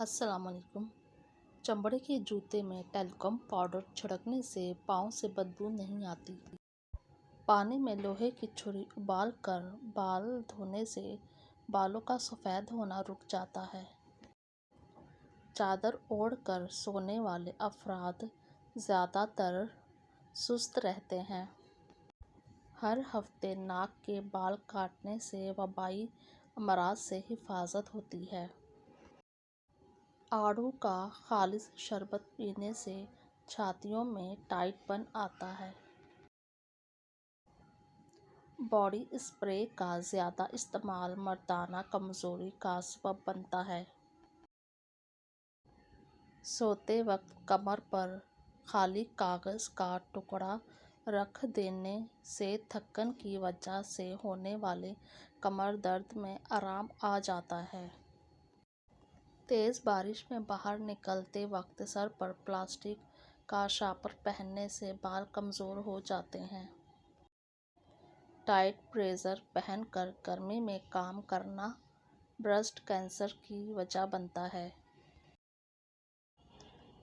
السلام علیکم۔ چمڑے کے جوتے میں ٹیلکم پاؤڈر چھڑکنے سے پاؤں سے بدبو نہیں آتی۔ پانی میں لوہے کی چھری ابال کر بال دھونے سے بالوں کا سفید ہونا رک جاتا ہے۔ چادر اوڑھ کر سونے والے افراد زیادہ تر سست رہتے ہیں۔ ہر ہفتے ناک کے بال کاٹنے سے وبائی امراض سے حفاظت ہوتی ہے۔ آڑو کا خالص شربت پینے سے چھاتیوں میں ٹائٹ پن آتا ہے۔ باڈی اسپرے کا زیادہ استعمال مردانہ کمزوری کا سبب بنتا ہے۔ سوتے وقت کمر پر خالی کاغذ کا ٹکڑا رکھ دینے سے تھکن کی وجہ سے ہونے والے کمر درد میں آرام آ جاتا ہے۔ تیز بارش میں باہر نکلتے وقت سر پر پلاسٹک کا شاپر پہننے سے بال کمزور ہو جاتے ہیں۔ ٹائٹ بریزر پہن کر گرمی میں کام کرنا بریسٹ کینسر کی وجہ بنتا ہے۔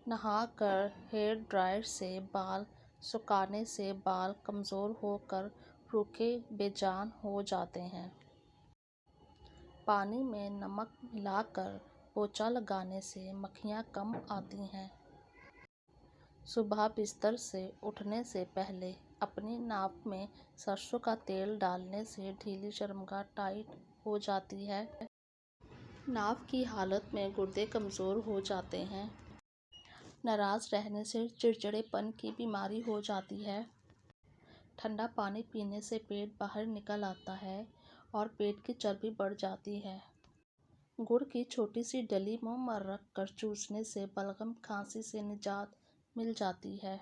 نہا کر ہیئر ڈرائر سے بال سکھانے سے بال کمزور ہو کر روکھے بے جان ہو جاتے ہیں۔ پانی میں نمک ملا کر پوچھا لگانے سے مکھیاں کم آتی ہیں۔ صبح بستر سے اٹھنے سے پہلے اپنی ناک میں سرسوں کا تیل ڈالنے سے ڈھیلی شرمگاہ ٹائٹ ہو جاتی ہے۔ ناف کی حالت میں گردے کمزور ہو جاتے ہیں۔ ناراض رہنے سے چڑچڑے پن کی بیماری ہو جاتی ہے۔ ٹھنڈا پانی پینے سے پیٹ باہر نکل آتا ہے اور پیٹ کی چربی بڑھ جاتی ہے۔ گڑ کی چھوٹی سی ڈلی منہ میں رکھ کر چوسنے سے بلغم کھانسی سے نجات مل جاتی ہے۔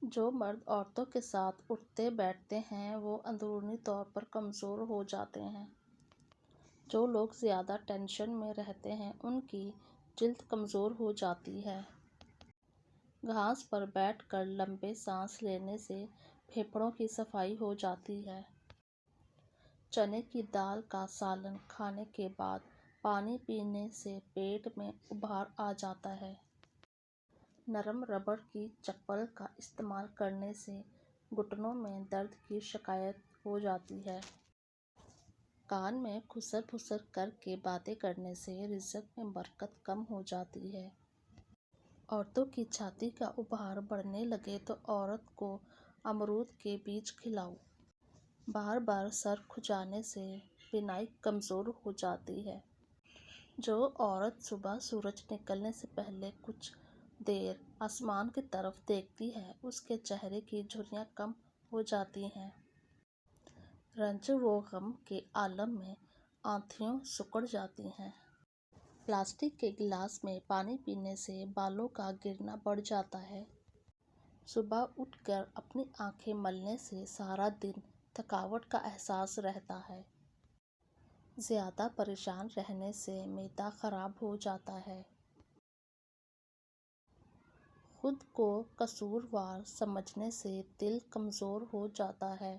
جو مرد عورتوں کے ساتھ اٹھتے بیٹھتے ہیں وہ اندرونی طور پر کمزور ہو جاتے ہیں۔ جو لوگ زیادہ ٹینشن میں رہتے ہیں ان کی جلد کمزور ہو جاتی ہے۔ گھاس پر بیٹھ کر لمبے سانس لینے سے پھیپھڑوں کی صفائی ہو جاتی ہے۔ چنے کی دال کا سالن کھانے کے بعد پانی پینے سے پیٹ میں ابھار آ جاتا ہے۔ نرم ربڑ کی چپل کا استعمال کرنے سے گھٹنوں میں درد کی شکایت ہو جاتی ہے۔ کان میں کھسر پھسر کر کے باتیں کرنے سے رزق میں برکت کم ہو جاتی ہے۔ عورتوں کی چھاتی کا ابھار بڑھنے لگے تو عورت کو امرود کے بیج کھلاؤ۔ بار بار سر کھجانے سے بینائی کمزور ہو جاتی ہے۔ جو عورت صبح سورج نکلنے سے پہلے کچھ دیر آسمان کی طرف دیکھتی ہے اس کے چہرے کی جھریاں کم ہو جاتی ہیں۔ رنج و غم کے عالم میں آنتھیوں سکڑ جاتی ہیں۔ پلاسٹک کے گلاس میں پانی پینے سے بالوں کا گرنا بڑھ جاتا ہے۔ صبح اٹھ کر اپنی آنکھیں ملنے سے سارا دن تھکاوٹ کا احساس رہتا ہے۔ زیادہ پریشان رہنے سے معدہ خراب ہو جاتا ہے۔ خود کو قصوروار سمجھنے سے دل کمزور ہو جاتا ہے۔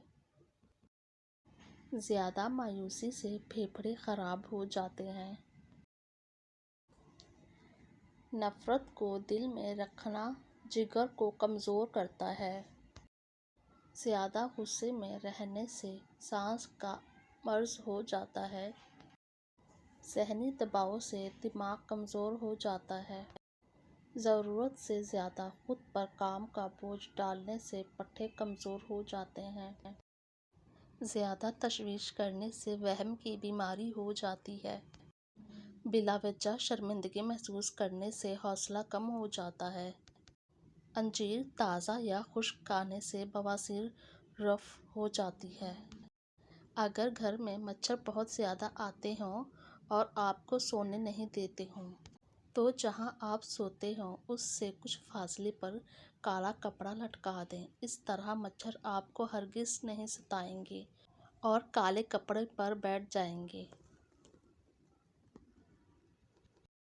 زیادہ مایوسی سے پھیپھڑے خراب ہو جاتے ہیں۔ نفرت کو دل میں رکھنا جگر کو کمزور کرتا ہے۔ زیادہ غصے میں رہنے سے سانس کا مرض ہو جاتا ہے۔ ذہنی دباؤ سے دماغ کمزور ہو جاتا ہے۔ ضرورت سے زیادہ خود پر کام کا بوجھ ڈالنے سے پٹھے کمزور ہو جاتے ہیں۔ زیادہ تشویش کرنے سے وہم کی بیماری ہو جاتی ہے۔ بلا وجہ شرمندگی محسوس کرنے سے حوصلہ کم ہو جاتا ہے۔ انجیر تازہ یا خشک کھانے سے بواسیر رفع ہو جاتی ہے۔ اگر گھر میں مچھر بہت زیادہ آتے ہوں اور آپ کو سونے نہیں دیتے ہوں تو جہاں آپ سوتے ہوں اس سے کچھ فاصلے پر کالا کپڑا لٹکا دیں۔ اس طرح مچھر آپ کو ہرگز نہیں ستائیں گے اور کالے کپڑے پر بیٹھ جائیں گے۔